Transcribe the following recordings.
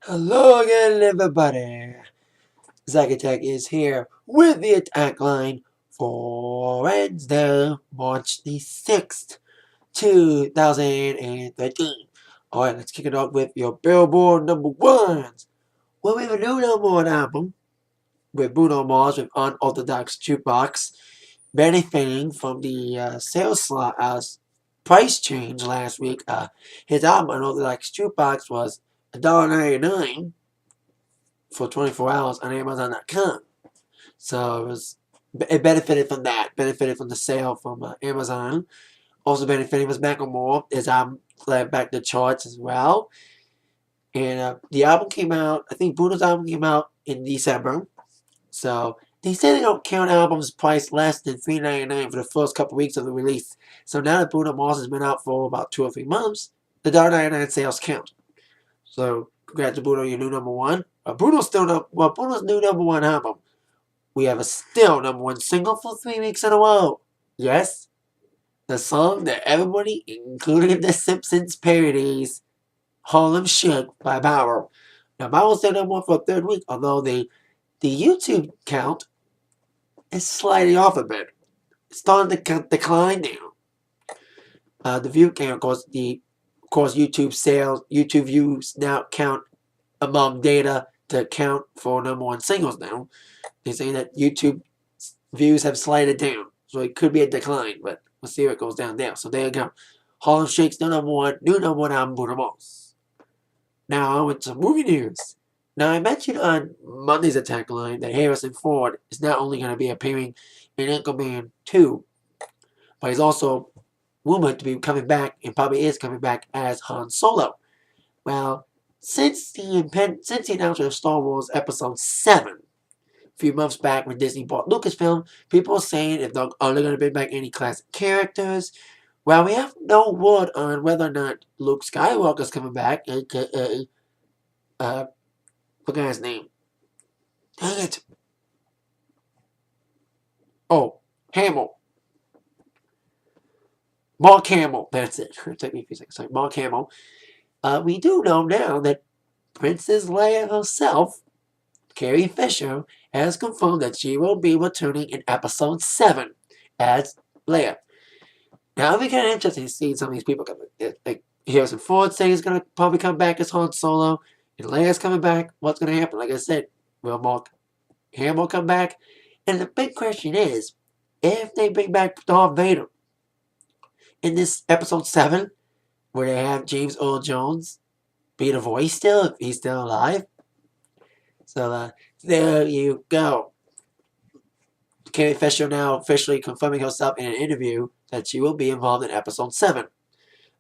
Hello again, everybody. Zack Attack is here with the attack line for Wednesday, March the 6th, 2013. Alright, let's kick it off with your Billboard number ones. Well, we have a new number one album with Bruno Mars with Unorthodox Jukebox, benefiting from the sales slot price change last week. His album Unorthodox Jukebox was $1.99 for 24 hours on Amazon.com. So it benefited from that, benefited from the sale from Amazon. Also benefiting was Macklemore. His album led back the charts as well. And the album came out, I think Bruno's album came out in December. So they say they don't count albums priced less than $3.99 for the first couple weeks of the release. So now that Bruno Mars has been out for about 2 or 3 months, the $1.99 sales count. So congrats to Bruno, your new number one. Bruno's new number one album. We have a still number one single for 3 weeks in a row. Yes, the song that everybody, including the Simpsons parodies, Harlem Shake by Bauer. Now Bauer's still number one for a third week, although the YouTube count is slightly off a bit. It's starting to decline now. The view count, of course, YouTube views now count among data to count for number one singles now. They're saying that YouTube views have slided down, so it could be a decline, but we'll see if it goes down there. So there you go. Harlem Shake's new number one album, Bruno Mars. Now on with some movie news. Now I mentioned on Monday's Attack Line that Harrison Ford is not only going to be appearing in Anchorman 2, but he's also rumored to be coming back, and probably is coming back, as Han Solo. Well, since the announcement of Star Wars Episode 7, a few months back when Disney bought Lucasfilm, people are saying if they're only going to bring back any classic characters. Well, we have no word on whether or not Luke Skywalker's coming back, aka, look at his name. Dang it. Oh, Hamill. Mark Hamill, that's it. It took me a few seconds. Sorry, Mark Hamill. We do know now that Princess Leia herself, Carrie Fisher, has confirmed that she will be returning in Episode 7 as Leia. Now, it'll be kind of interesting seeing some of these people come back. Like Harrison Ford saying he's going to probably come back as Han Solo, and Leia's coming back. What's going to happen? Like I said, will Mark Hamill come back? And the big question is, if they bring back Darth Vader in this Episode 7, where they have James Earl Jones be the voice still, if he's still alive. So there you go. Carrie Fisher now officially confirming herself in an interview that she will be involved in Episode 7.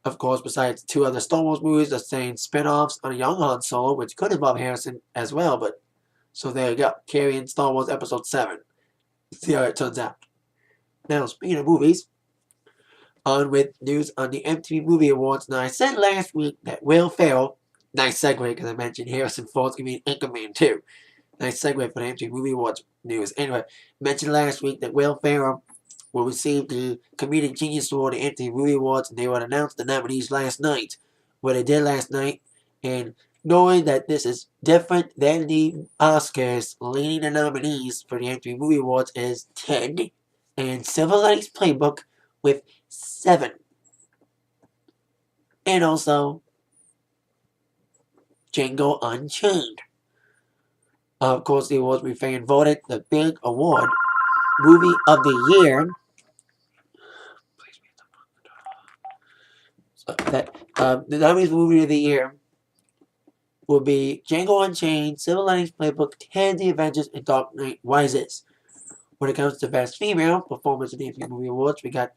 Of course, besides 2 other Star Wars movies, they're saying spin-offs on a young Han Solo, which could involve Harrison as well, but so there you go. Carrie in Star Wars Episode 7. See how it turns out. Now, speaking of movies, on with news on the MTV Movie Awards. Now, I said last week that Will Ferrell, nice segue because I mentioned Harrison Ford's going to be in Anchorman 2. Nice segue for the MTV Movie Awards news. Anyway, mentioned last week that Will Ferrell will receive the Comedic Genius Award at the MTV Movie Awards, and they would announce the nominees last night. What they did last night, and knowing that this is different than the Oscars, leading the nominees for the MTV Movie Awards is Ted and Silver Linings Playbook with 7. And also Django Unchained. Of course, the awards will be fan voted. The big award, Movie of the Year. So the nominees Movie of the Year will be Django Unchained, Silver Linings Playbook, Ted the Avengers, and Dark Knight Rises. When it comes to Best Female Performance in the MTV Movie Awards, we got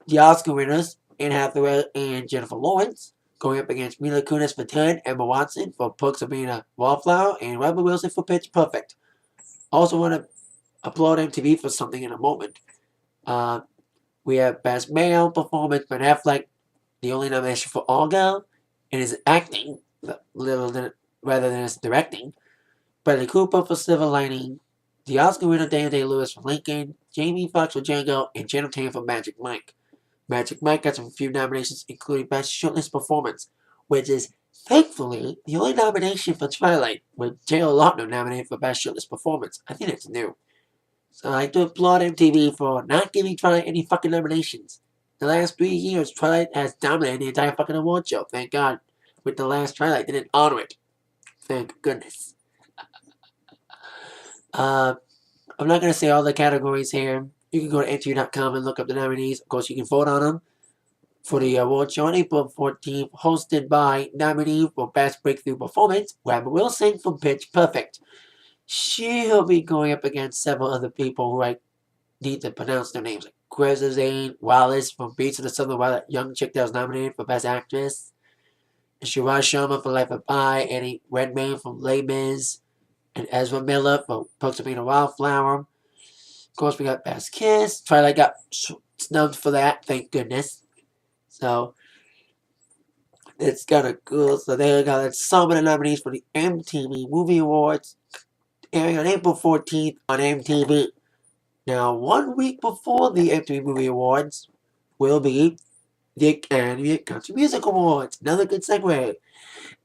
the Oscar winners, Anne Hathaway and Jennifer Lawrence, going up against Mila Kunis for Ted, Emma Watson for Perks of Being a Wallflower, and Rebel Wilson for Pitch Perfect. Also want to applaud MTV for something in a moment. We have Best Male Performance, Ben Affleck, the only nomination for Argyle, in his acting, rather than his directing. Bradley Cooper for Silver Lining, the Oscar winner Daniel Day-Lewis for Lincoln, Jamie Foxx for Django, and Channing Tatum for Magic Mike. Magic Mike got some few nominations, including Best Shirtless Performance, which is Thankfully, the only nomination for Twilight was J.Lo Lautner nominated for Best Shirtless Performance. I think that's new. So I do applaud MTV for not giving Twilight any fucking nominations. The last 3 years, Twilight has dominated the entire fucking award show. Thank God. With the last Twilight, they didn't honor it. Thank goodness. I'm not going to say all the categories here. You can go to MTV.com and look up the nominees. Of course, you can vote on them for the award show on April 14th, hosted by nominee for Best Breakthrough Performance, Rebel Wilson from Pitch Perfect. She'll be going up against several other people who I need to pronounce their names, like Greta Zane Wallace from Beats of the Southern Wild, that young chick that was nominated for Best Actress, and Shiraz Sharma for Life of Pi, Eddie Redmayne from Les Mis, and Ezra Miller for Perks of Being a Wildflower. Of course, we got Best Kiss. Twilight got snubbed for that, thank goodness. So, it's kind of cool. So, there you go. That's some of the nominees for the MTV Movie Awards, airing on April 14th on MTV. Now, 1 week before the MTV Movie Awards will be the Academy Country Music Awards. Another good segue.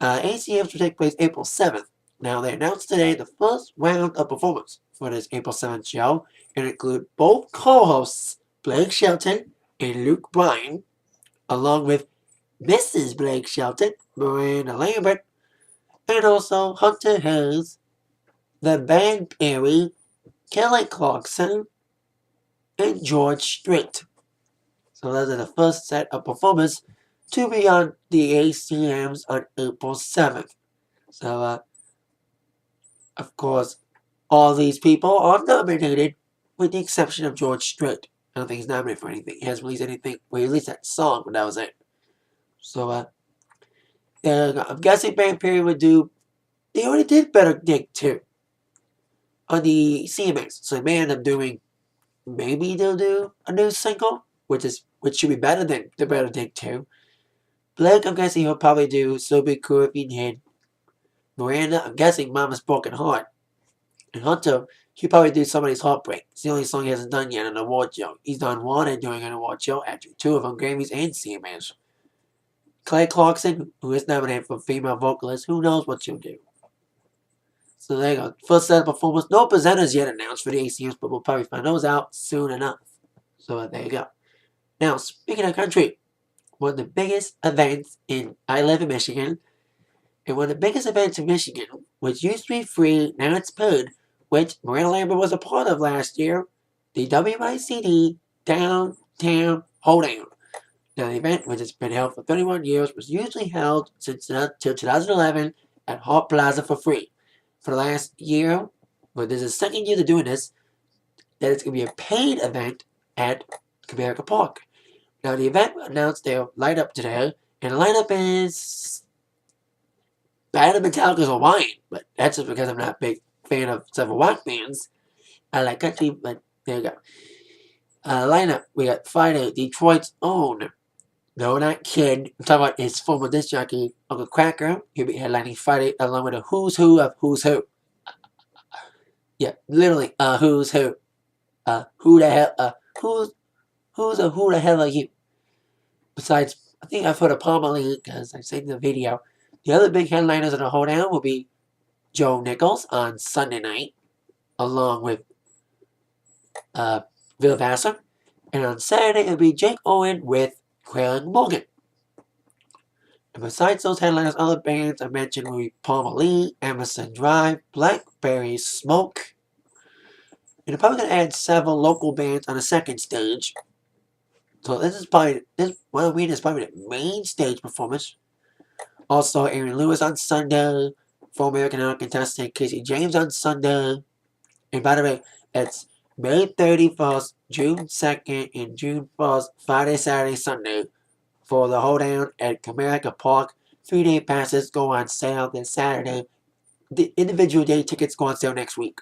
ACMs will take place April 7th. Now, they announced today the first round of performers for this April 7th show, and include both co-hosts Blake Shelton and Luke Bryan, along with Mrs. Blake Shelton, Miranda Lambert, and also Hunter Hayes, the band Perry, Kelly Clarkson, and George Strait. So those are the first set of performers to be on the ACMs on April 7th. So, of course, all these people are nominated with the exception of George Strait. I don't think he's nominated for anything. He hasn't released anything. Well, he released that song, but that was it. So, I'm guessing Band Perry would do... They already did Better Dig 2 on the CMAs. So they may end up doing... Maybe they'll do a new single, which should be better than the Better Dig 2. Blake, I'm guessing he'll probably do So Be Cool If You Did. Miranda, I'm guessing Mama's Broken Heart. And Hunter, he'll probably do Somebody's Heartbreak. It's the only song he hasn't done yet on an award show. He's done one and doing an award show, actually 2 of them, Grammys and CMAs. Clay Clarkson, who is nominated for Female Vocalist, who knows what she'll do. So there you go. First set of performers. No presenters yet announced for the ACMs, but we'll probably find those out soon enough. So there you go. Now, speaking of country, one of the biggest events I live in Michigan, and one of the biggest events in Michigan, which used to be free, now it's paid, which Miranda Lambert was a part of last year, the WYCD Downtown Hoedown. Now, the event, which has been held for 31 years, was usually held since 2011 at Hart Plaza for free. For the last year, but this is the second year they're doing this, that it's going to be a paid event at Comerica Park. Now, the event announced their lineup today, and the lineup is Band of Metallica's Hawaiian, but that's just because I'm not a big fan of several rock bands. I like country, but there you go. Lineup, we got Friday, Detroit's own. No, not Kid. I'm talking about his former disc jockey, Uncle Cracker. He'll be headlining Friday along with a who's who of who's who. Yeah, literally, who's who. Who the hell, who the hell are you? Besides, I think I've heard of Palmer Lee because I've seen the video. The other big headliners in the Hoedown will be Joe Nichols on Sunday night, along with Bill Vassar. And on Saturday, it'll be Jake Owen with Quaylen Morgan. And besides those headliners, other bands I mentioned will be Palmer Lee, Emerson Drive, Blackberry Smoke. And they're probably going to add several local bands on the second stage. So this is probably the main stage performance. Also, Aaron Lewis on Sunday, former American Idol contestant Casey James on Sunday. And by the way, it's May 31st, June 2nd, and June 1st, Friday, Saturday, Sunday, for the Hoedown at Comerica Park. 3-day passes go on sale this Saturday. The individual day tickets go on sale next week.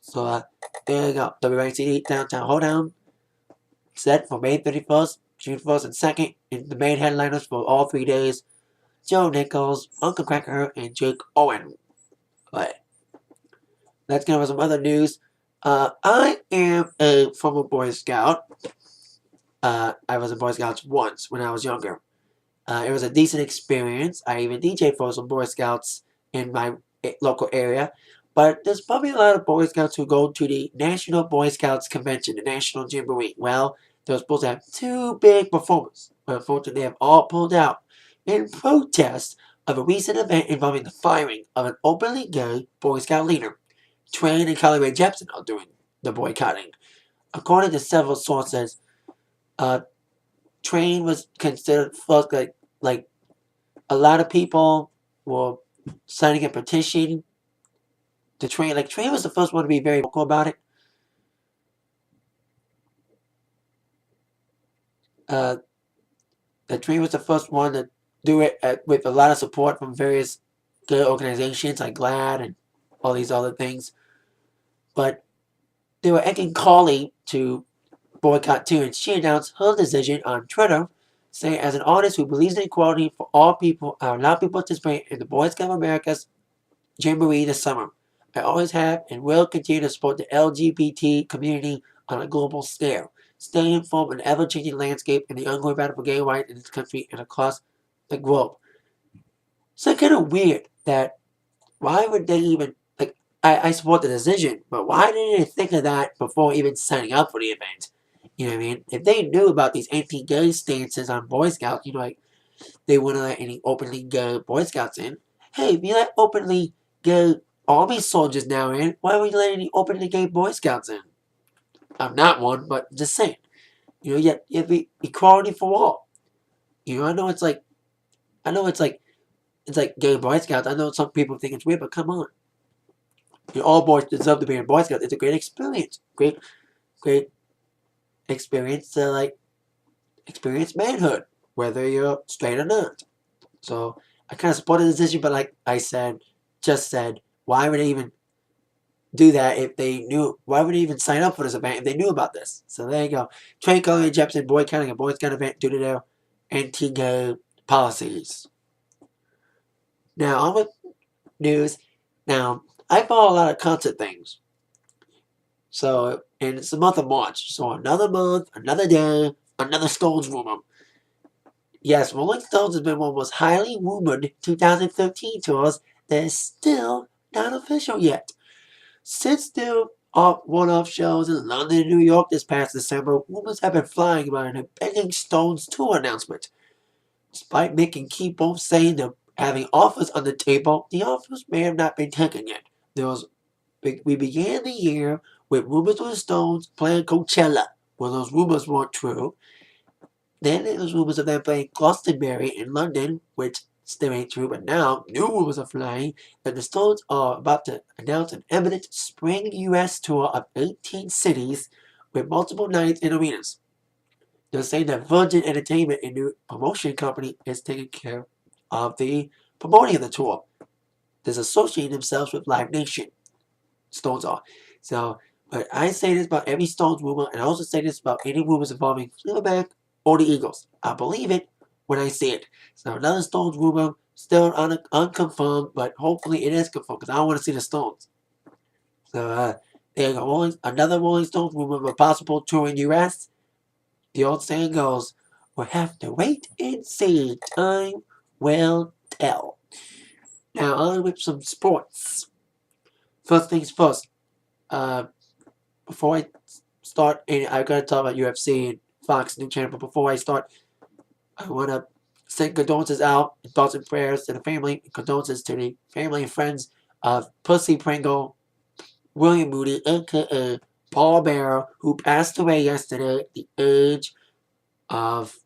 So, there you go. WYCD Downtown Hoedown, set for May 31st, June 1st, and 2nd. And the main headliners for all 3 days, Joe Nichols, Uncle Cracker, and Jake Owen. But let's get over some other news. I am a former Boy Scout. I was a Boy Scout once when I was younger. It was a decent experience. I even DJed for some Boy Scouts in my local area. But there's probably a lot of Boy Scouts who go to the National Boy Scouts Convention, the National Jamboree. Well, they were supposed to have two big performers, but unfortunately they have all pulled out in protest of a recent event involving the firing of an openly gay Boy Scout leader. Train and Carly Rae Jepsen are doing the boycotting. According to several sources, uh, Train was considered first, like a lot of people were signing a petition to Train. Like Train was the first one to be very vocal about it. The Train was the first one to do it with a lot of support from various good organizations like GLAAD and all these other things. But they were asking Carly to boycott too, and she announced her decision on Twitter, saying, "As an artist who believes in equality for all people, I will not be participating in the Boy Scouts of America's Jamboree this summer. I always have and will continue to support the LGBT community on a global scale, staying informed of an ever-changing landscape and the ongoing battle for gay rights in this country and across the globe." So it's kind of weird that why would they even like? I support the decision, but why didn't they think of that before even signing up for the event? You know what I mean? If they knew about these anti-gay stances on Boy Scouts, like they wouldn't let any openly gay Boy Scouts in. Hey, if you let openly gay Army soldiers now in, why would you let any openly gay Boy Scouts in? I'm not one, but just saying. Yet you have equality for all. I know it's like gay Boy Scouts. I know some people think it's weird, but come on. All boys deserve to be in Boy Scouts. It's a great experience. Great experience to experience manhood, whether you're straight or not. So I kind of support the decision, but like I just said, why would they even do that if they knew? Why would they even sign up for this event if they knew about this? So there you go. Train, Carly Rae Jepsen boycotting a Boy Scout event due to their anti-gay policies. Now on with news. Now I follow a lot of concert things. So and it's the month of March. So another month, another day, another Stones rumor. Yes, Rolling Stones has been one of the most highly rumored 2013 tours that is still not official yet. Since their one-off shows in London and New York this past December, rumors have been flying about an impending Stones tour announcement. Despite Mick and Keith both saying they're having offers on the table, the offers may have not been taken yet. We began the year with rumors of the Stones playing Coachella. Well, those rumors weren't true. Then there was rumors of them playing Glastonbury in London, which still ain't true, but now new rumors are flying that the Stones are about to announce an imminent spring U.S. tour of 18 cities with multiple nights in arenas. They're saying that Virgin Entertainment, a new promotion company, is taking care of the promoting of the tour. They're associating themselves with Live Nation. Stones are. So, but I say this about every Stones rumor, and I also say this about any rumors involving Fleabag or the Eagles. I believe it when I see it. So another Stones rumor, still unconfirmed, but hopefully it is confirmed because I want to see the Stones. So there you go. Another Rolling Stones rumor of a possible tour in U.S. The old saying goes, we'll have to wait and see. Time will tell. Now on with some sports. First things first. Before I start, I gotta talk about UFC and Fox News Channel. But before I start, I wanna send condolences out and thoughts and prayers to the family. Condolences to the family and friends of Pussy Pringle, William Moody, aka Paul Bearer, who passed away yesterday at the age of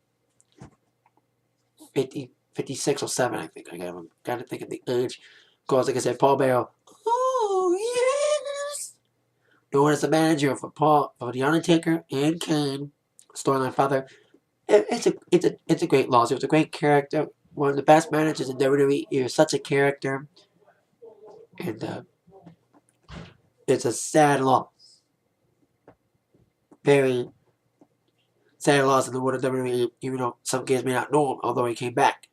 56 or 7, I think. I gotta think of the age. Because, like I said, Paul Bearer. Oh, yes! Known as the manager for The Undertaker and Kane, storyline father. It's a great loss. It was a great character. One of the best managers in WWE. He was such a character. And it's a sad loss. Very sad loss in the world of WWE, even though some kids may not know him, although he came back.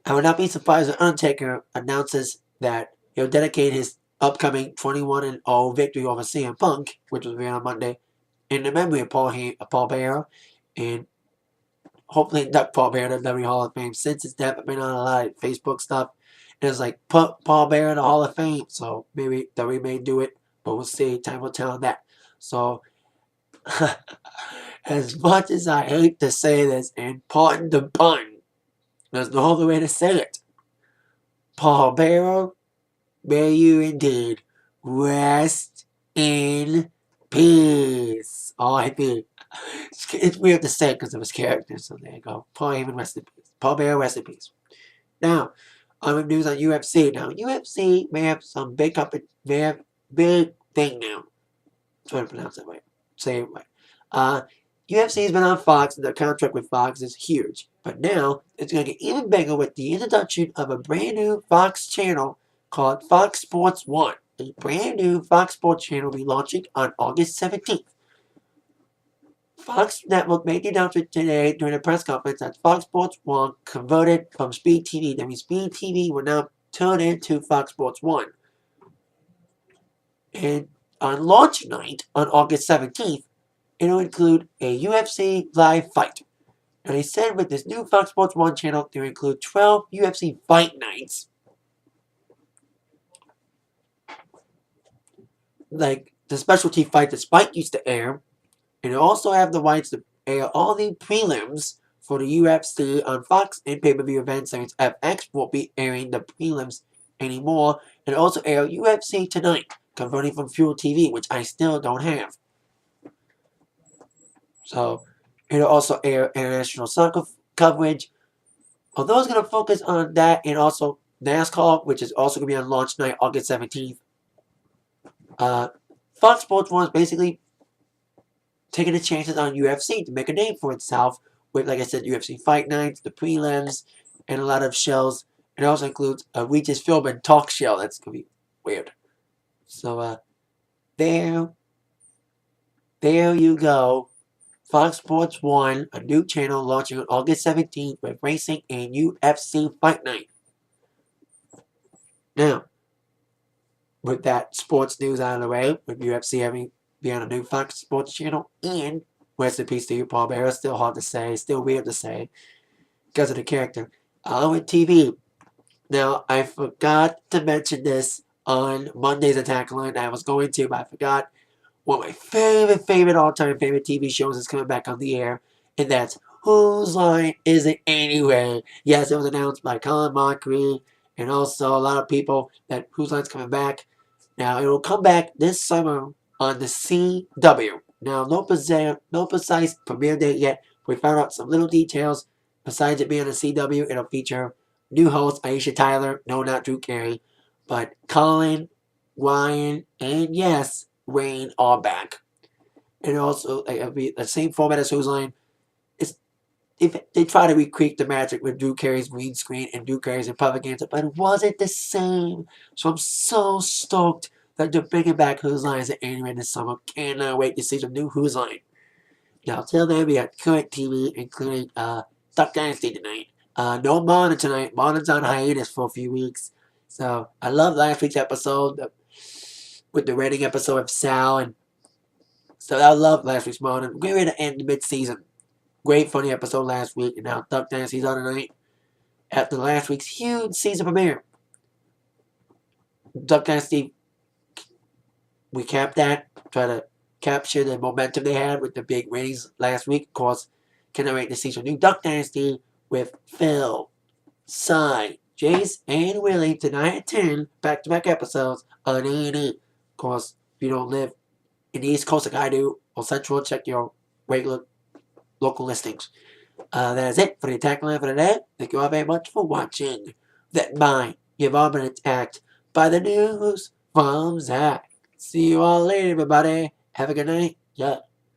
I would not be surprised if Undertaker announces that he'll dedicate his upcoming 21-0 victory over CM Punk, which was on Monday, in the memory of Paul Bearer, and hopefully induct Paul Bearer to the WWE Hall of Fame. Since his death, I've been on a lot of Facebook stuff. And it's like, put Paul Bearer in the Hall of Fame. So maybe WWE may do it, but we'll see. Time will tell on that. So, as much as I hate to say this, and pardon the pun, there's no other way to say it. Paul Bearer, may you indeed rest in peace. R.I.P. It's weird to say because of his character, so there you go. Paul Heyman, rest in peace. Paul Bearer, rest in peace. Now, other news on UFC. Now, UFC may have some big thing now. I'm trying to pronounce that right. Say it right. UFC has been on Fox, and their contract with Fox is huge. But now, it's going to get even bigger with the introduction of a brand new Fox channel called Fox Sports 1. A brand new Fox Sports channel will be launching on August 17th. Fox Network made the announcement today during a press conference that Fox Sports 1 converted from Speed TV. That means Speed TV will now turn into Fox Sports 1. And on launch night, on August 17th, it'll include a UFC live fight. And they said with this new Fox Sports 1 channel, they'll include 12 UFC fight nights. Like the specialty fight that Spike used to air. And they'll also have the rights to air all the prelims for the UFC on Fox and pay-per-view events. Since FX won't be airing the prelims anymore. And also air UFC Tonight, converting from Fuel TV, which I still don't have. So, it'll also air international soccer coverage. Although it's going to focus on that and also NASCAR, which is also going to be on launch night, August 17th. Fox Sports 1 is basically taking the chances on UFC to make a name for itself with, like I said, UFC Fight Nights, the prelims, and a lot of shows. It also includes a Regis Philbin talk show. That's going to be weird. So, there you go. Fox Sports 1, a new channel launching on August 17th with racing and UFC Fight Night. Now, with that sports news out of the way, with UFC having be on a new Fox Sports channel, and rest in peace to you, Paul Bearer. Still hard to say, still weird to say, because of the character. With TV. Now, I forgot to mention this on Monday's Atakline. I was going to, but I forgot. One of my favorite all-time favorite TV shows is coming back on the air, and that's Whose Line Is It Anyway? Yes, it was announced by Colin Mockery, and also a lot of people that Whose Line's coming back. Now, it will come back this summer on the CW. Now, no precise premiere date yet. We found out some little details. Besides it being on the CW, it'll feature new host Aisha Tyler. No, not Drew Carey. But Colin, Ryan, and yes, Wayne are back. And also, it'll be the same format as Whose Line. If they try to recreate the magic with Drew Carey's green screen and Drew Carey's Republicans, but it wasn't the same. So I'm so stoked that they're bringing back Whose Line Is It Anyway this summer. Cannot wait to see some new Whose Line. Now, till then, we got current TV, including Duck Dynasty tonight. No Modern tonight. Modern's on hiatus for a few weeks. So I love last week's episode with the Reading episode of Sal. And so I love last week's Modern. We're ready to end the mid-season. Great funny episode last week, and now Duck Dynasty's on tonight after last week's huge season premiere. Duck Dynasty, we capped that, try to capture the momentum they had with the big ratings last week. Of course, cannot wait to see some new Duck Dynasty with Phil, Cy, Jace, and Willie tonight at 10, back-to-back episodes on A&E. Of course, if you don't live in the East Coast like I do, or Central, check your regular local listings. That is it for the Atakline for today. Thank you all very much for watching. That mind, you've all been attacked by the news from Zach. See you all later, everybody. Have a good night. Yeah.